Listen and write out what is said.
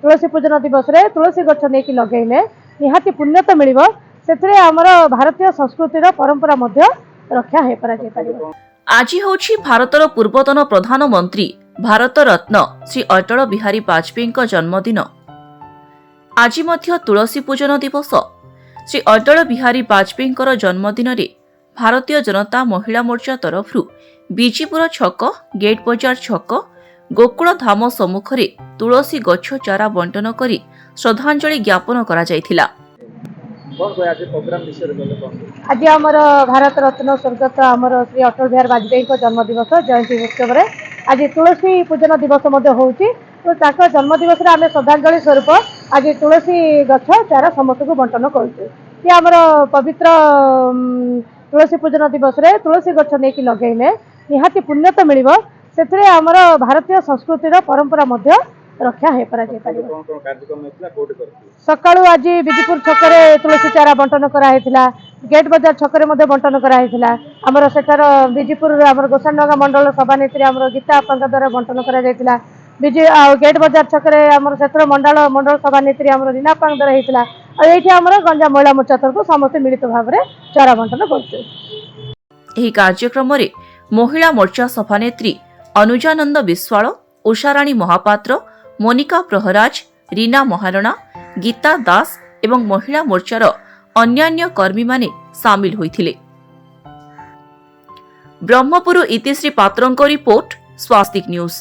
तुलसी पूजन दिवस रे तुलसी गछ नहीं लगेले निहाती पुण्य तो मिल से आमर भारतीय संस्कृतिर परंपरा मध्य रक्षा हो पार। आज होछि भारतर पूर्वतन प्रधानमंत्री भारत रत्न श्री अटल बिहारी वाजपेयी जन्मदिन। आज मध्य तुलसी पूजन दिवस। श्री अटल बिहारी वाजपेयी जन्मदिन रे भारतीय जनता महिला मोर्चा तरफ बीजीपुर छक गेट बजार छक गोकुल धाम सम्मुख रे तुलसी गछ चारा बंटन करी श्रद्धांजलि ज्ञापन करा जायथिला। आज आमर भारत रत्न स्वर्गत आमर श्री अटल बिहारी वाजपेयी जन्म दिवस जयंती उत्सव रे आज तुलसी पूजन दिवस होउची। तो जन्म दिवस रे आमे श्रद्धांजलि स्वरूप आज तुलसी गछ चारा समस्त को बंटन करूँ। ये आमर पवित्र तुलसी पूजन दिवस रे तुलसी गछ नहीं लगेले निहाती पुण्य तो मिल से आमर भारतीय संस्कृतिर परंपरा मध्य रक्षा हो पार। सकाळु आज बीजीपुर छकरे तुलसी चारा बंटन कराइथिला, गेट बजार छकरे मध्य बंटन कराइथिला। आमर सेठार बीजीपुर आमर गोसाणडंगा मंडल सभानेत्री आमर गीता आपा द्वारा बंटन करा जायतिला। गेट बजार छकरे आमर सेठार मंडल सभानेत्री आमर रीना आपा द्वारा हेतिला। एठी आमर गंजा महिला मोर्चा तरफ समस्त मिलित भाव रे चारा बंटन करछु। एही कार्यक्रम रे महिला मोर्चा सभानेत्री अनुजानंद विश्वाल, उषाराणी महापात्र, मोनिका प्रहराज, रीना महारणा, गीता दास एवं महिला मोर्चार अन्यान्य कर्मी माने सामिल होइथिले। ब्रह्मपुर इतिश्री पात्रंक रिपोर्ट, स्वास्तिक न्यूज।